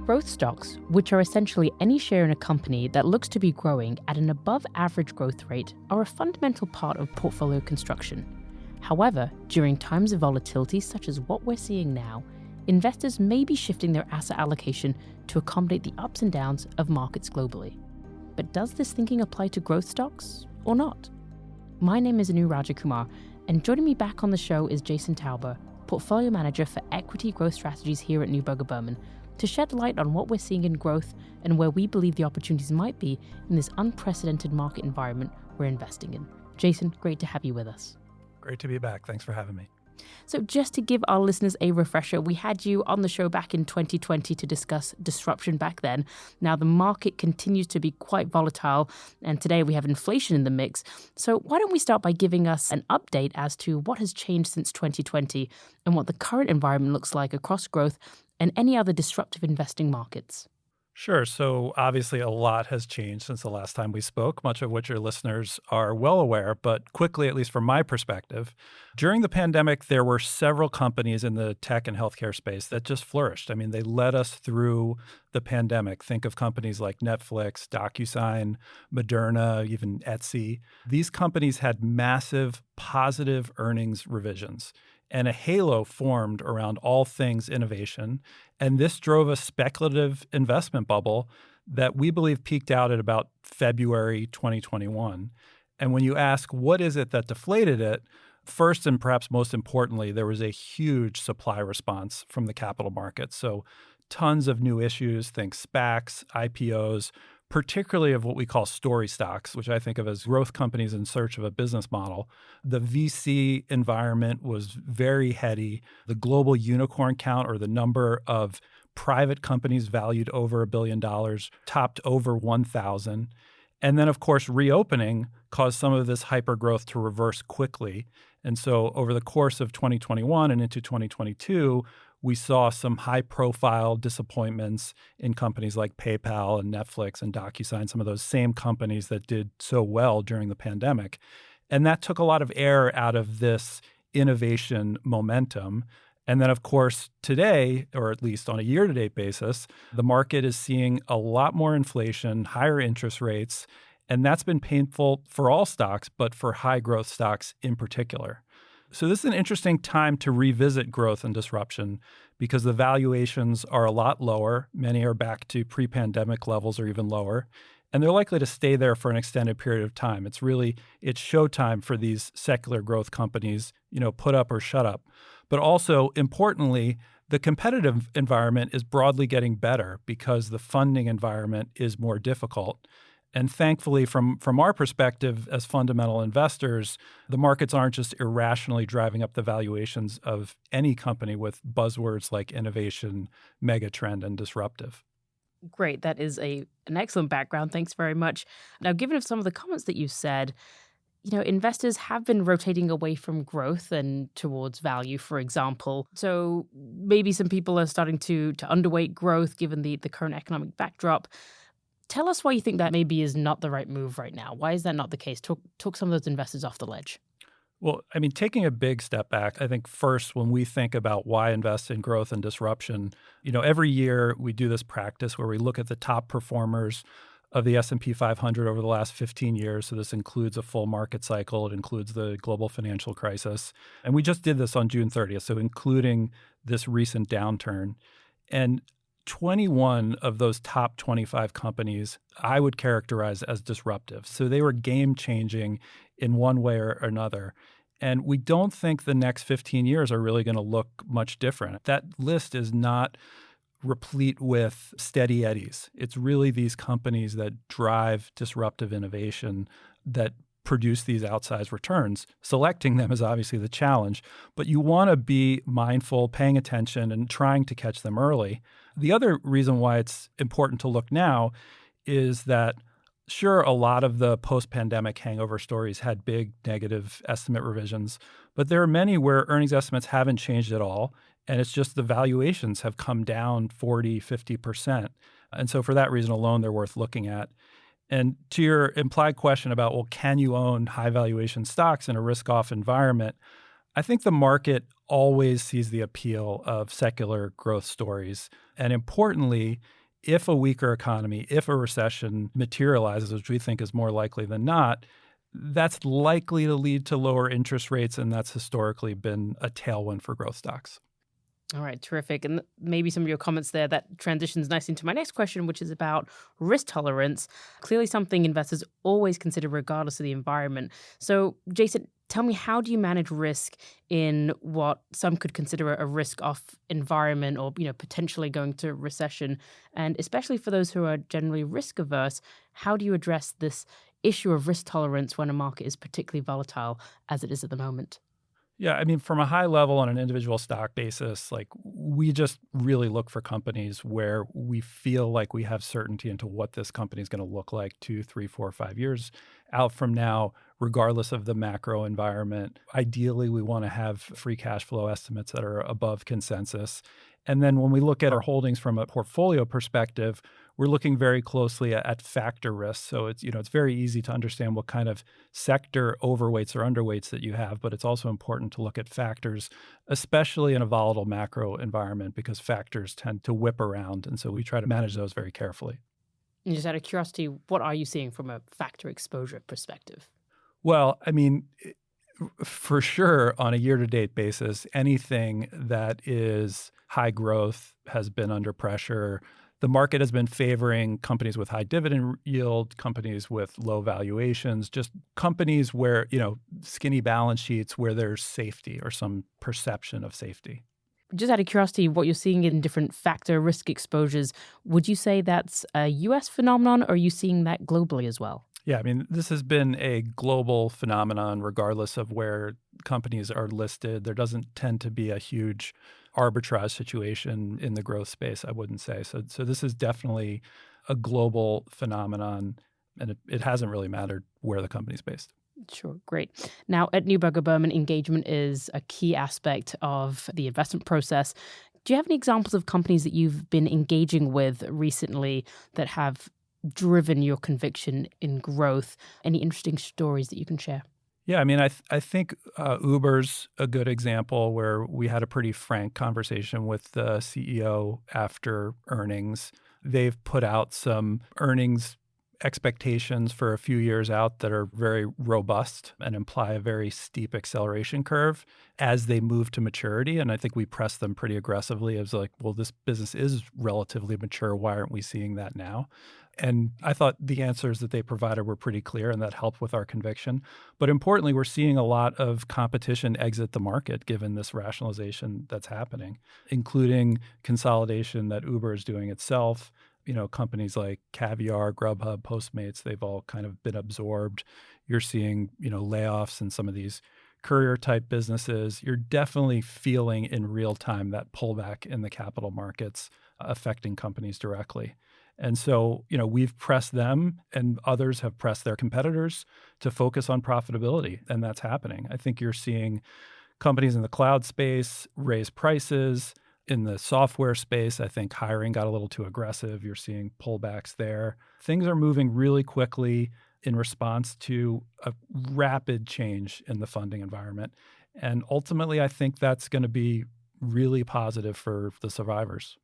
Growth stocks, which are essentially any share in a company that looks to be growing at an above average growth rate, are a fundamental part of portfolio construction. However, during times of volatility such as what we're seeing now, investors may be shifting their asset allocation to accommodate the ups and downs of markets globally. But does this thinking apply to growth stocks or not? My name is Anu Rajakumar, and joining me back on the show is Jason Tauber, Portfolio Manager for Equity Growth Strategies here at Neuberger Berman, to shed light on what we're seeing in growth and where we believe the opportunities might be in this unprecedented market environment we're investing in. Jason, great to have you with us. Great to be back. Thanks for having me. So just to give our listeners a refresher, we had you on the show back in 2020 to discuss disruption back then. Now the market continues to be quite volatile, and today we have inflation in the mix. So why don't we start by giving us an update as to what has changed since 2020 and what the current environment looks like across growth and any other disruptive investing markets? Sure. So obviously a lot has changed since the last time we spoke, much of which your listeners are well aware, but quickly, at least from my perspective, during the pandemic, there were several companies in the tech and healthcare space that just flourished. I mean, they led us through the pandemic. Think of companies like Netflix, DocuSign, Moderna, even Etsy. These companies had massive positive earnings revisions, and a halo formed around all things innovation. And this drove a speculative investment bubble that we believe peaked out at about February 2021. And when you ask, what is it that deflated it? First, and perhaps most importantly, there was a huge supply response from the capital markets. So tons of new issues, think SPACs, IPOs, particularly of what we call story stocks, which I think of as growth companies in search of a business model. The VC environment was very heady. The global unicorn count, or the number of private companies valued over $1 billion, topped over 1,000. And then, of course, reopening caused some of this hypergrowth to reverse quickly. And so over the course of 2021 and into 2022, we saw some high-profile disappointments in companies like PayPal and Netflix and DocuSign, some of those same companies that did so well during the pandemic. And that took a lot of air out of this innovation momentum. And then, of course, today, or at least on a year-to-date basis, the market is seeing a lot more inflation, higher interest rates, and that's been painful for all stocks, but for high-growth stocks in particular. So this is an interesting time to revisit growth and disruption because the valuations are a lot lower. Many are back to pre-pandemic levels or even lower, and they're likely to stay there for an extended period of time. It's showtime for these secular growth companies, put up or shut up. But also, importantly, the competitive environment is broadly getting better because the funding environment is more difficult. And thankfully, from our perspective as fundamental investors, the markets aren't just irrationally driving up the valuations of any company with buzzwords like innovation, megatrend, and disruptive. Great. That is an excellent background. Thanks very much. Now, given some of the comments that you said, investors have been rotating away from growth and towards value, for example. So maybe some people are starting to underweight growth given the current economic backdrop. Tell us why you think that maybe is not the right move right now. Why is that not the case? Talk some of those investors off the ledge. Well, taking a big step back, I think first when we think about why invest in growth and disruption, every year we do this practice where we look at the top performers of the S&P 500 over the last 15 years. So this includes a full market cycle. It includes the global financial crisis. And we just did this on June 30th, so including this recent downturn. And 21 of those top 25 companies I would characterize as disruptive. So they were game-changing in one way or another. And we don't think the next 15 years are really going to look much different. That list is not replete with steady eddies. It's really these companies that drive disruptive innovation that produce these outsized returns. Selecting them is obviously the challenge, but you want to be mindful, paying attention, and trying to catch them early. The other reason why it's important to look now is that, sure, a lot of the post-pandemic hangover stories had big negative estimate revisions, but there are many where earnings estimates haven't changed at all, and it's just the valuations have come down 40, 50%. And so for that reason alone, they're worth looking at. And to your implied question about, well, can you own high valuation stocks in a risk-off environment? I think the market always sees the appeal of secular growth stories. And importantly, if a weaker economy, if a recession materializes, which we think is more likely than not, that's likely to lead to lower interest rates, and that's historically been a tailwind for growth stocks. All right, terrific. And maybe some of your comments there that transitions nicely into my next question, which is about risk tolerance. Clearly something investors always consider regardless of the environment. So, Jason, tell me, how do you manage risk in what some could consider a risk-off environment or, potentially going to recession? And especially for those who are generally risk-averse, how do you address this issue of risk tolerance when a market is particularly volatile as it is at the moment? Yeah, I mean, from a high level on an individual stock basis, like we just really look for companies where we feel like we have certainty into what this company is going to look like 2, 3, 4, 5 years out from now, regardless of the macro environment. Ideally, we want to have free cash flow estimates that are above consensus. And then when we look at our holdings from a portfolio perspective, we're looking very closely at factor risk. So it's very easy to understand what kind of sector overweights or underweights that you have, but it's also important to look at factors, especially in a volatile macro environment, because factors tend to whip around. And so we try to manage those very carefully. And just out of curiosity, what are you seeing from a factor exposure perspective? Well, I mean, for sure, on a year-to-date basis, anything that is high growth has been under pressure. The market has been favoring companies with high dividend yield, companies with low valuations, just companies where, skinny balance sheets where there's safety or some perception of safety. Just out of curiosity, what you're seeing in different factor risk exposures, would you say that's a U.S. phenomenon, or are you seeing that globally as well? Yeah, I mean, this has been a global phenomenon regardless of where companies are listed. There doesn't tend to be a huge arbitrage situation in the growth space, I wouldn't say. So this is definitely a global phenomenon, and it hasn't really mattered where the company's based. Sure, great. Now, at Neuberger Berman, engagement is a key aspect of the investment process. Do you have any examples of companies that you've been engaging with recently that have driven your conviction in growth? Any interesting stories that you can share? Yeah, I mean, I think Uber's a good example where we had a pretty frank conversation with the CEO after earnings. They've put out some earnings expectations for a few years out that are very robust and imply a very steep acceleration curve as they move to maturity. And I think we pressed them pretty aggressively as like, well, this business is relatively mature. Why aren't we seeing that now? And I thought the answers that they provided were pretty clear, and that helped with our conviction. But importantly, we're seeing a lot of competition exit the market given this rationalization that's happening, including consolidation that Uber is doing itself. Companies like Caviar, Grubhub, Postmates, they've all kind of been absorbed. You're seeing, layoffs in some of these courier type businesses. You're definitely feeling in real time that pullback in the capital markets affecting companies directly. And so, we've pressed them, and others have pressed their competitors to focus on profitability, and that's happening. I think you're seeing companies in the cloud space raise prices. In the software space, I think hiring got a little too aggressive. You're seeing pullbacks there. Things are moving really quickly in response to a rapid change in the funding environment. And ultimately, I think that's going to be really positive for the survivors.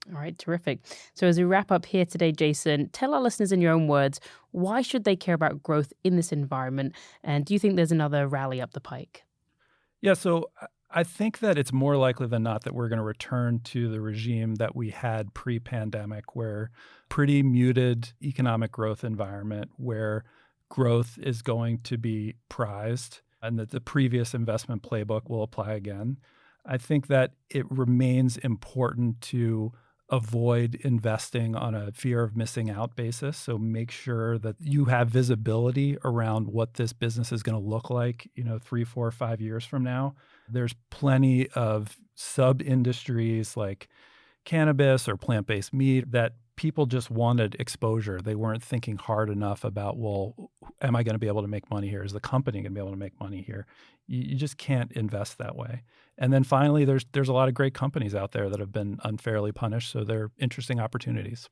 All right, terrific. So as we wrap up here today, Jason, tell our listeners in your own words, why should they care about growth in this environment? And do you think there's another rally up the pike? Yeah, so I think that it's more likely than not that we're going to return to the regime that we had pre-pandemic, where pretty muted economic growth environment, where growth is going to be prized and that the previous investment playbook will apply again. I think that it remains important to avoid investing on a fear of missing out basis. So make sure that you have visibility around what this business is going to look like, 3, 4, 5 years from now. There's plenty of sub-industries like cannabis or plant-based meat that people just wanted exposure. They weren't thinking hard enough about, well, am I going to be able to make money here? Is the company going to be able to make money here? You just can't invest that way. And then finally, there's a lot of great companies out there that have been unfairly punished, so they're interesting opportunities.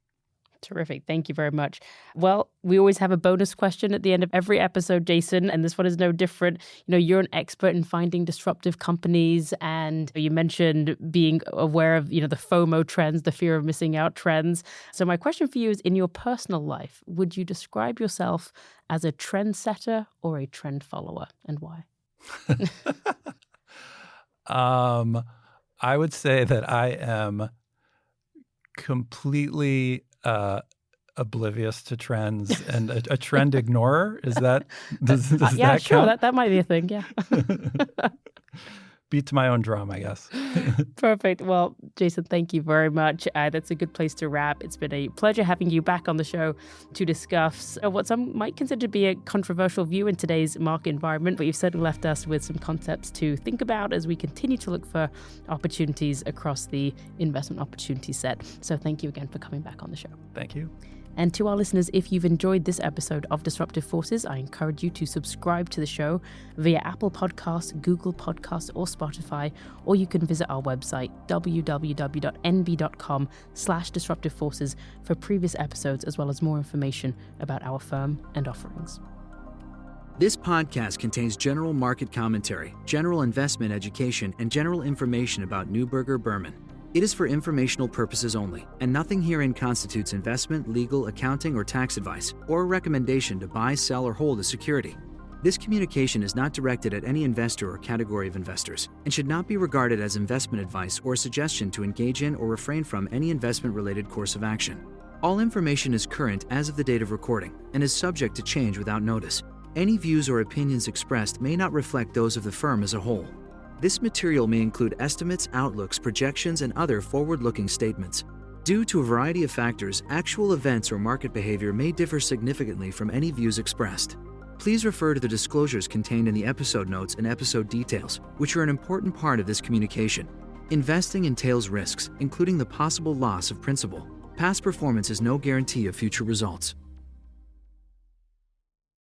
Terrific. Thank you very much. Well, we always have a bonus question at the end of every episode, Jason, and this one is no different. You're an expert in finding disruptive companies, and you mentioned being aware of, the FOMO trends, the fear of missing out trends. So my question for you is, in your personal life, would you describe yourself as a trendsetter or a trend follower, and why? I would say that I am completely oblivious to trends and a trend ignorer. Is that does yeah, that sure. count? That might be a thing. Yeah. Beat to my own drum, I guess. Perfect. Well, Jason, thank you very much. That's a good place to wrap. It's been a pleasure having you back on the show to discuss what some might consider to be a controversial view in today's market environment, but you've certainly left us with some concepts to think about as we continue to look for opportunities across the investment opportunity set. So thank you again for coming back on the show. Thank you. And to our listeners, if you've enjoyed this episode of Disruptive Forces, I encourage you to subscribe to the show via Apple Podcasts, Google Podcasts, or Spotify, or you can visit our website, www.nb.com/disruptive forces for previous episodes, as well as more information about our firm and offerings. This podcast contains general market commentary, general investment education, and general information about Neuberger Berman. It is for informational purposes only, and nothing herein constitutes investment, legal, accounting, or tax advice, or a recommendation to buy, sell, or hold a security. This communication is not directed at any investor or category of investors, and should not be regarded as investment advice or a suggestion to engage in or refrain from any investment-related course of action. All information is current as of the date of recording, and is subject to change without notice. Any views or opinions expressed may not reflect those of the firm as a whole. This material may include estimates, outlooks, projections, and other forward-looking statements. Due to a variety of factors, actual events or market behavior may differ significantly from any views expressed. Please refer to the disclosures contained in the episode notes and episode details, which are an important part of this communication. Investing entails risks, including the possible loss of principal. Past performance is no guarantee of future results.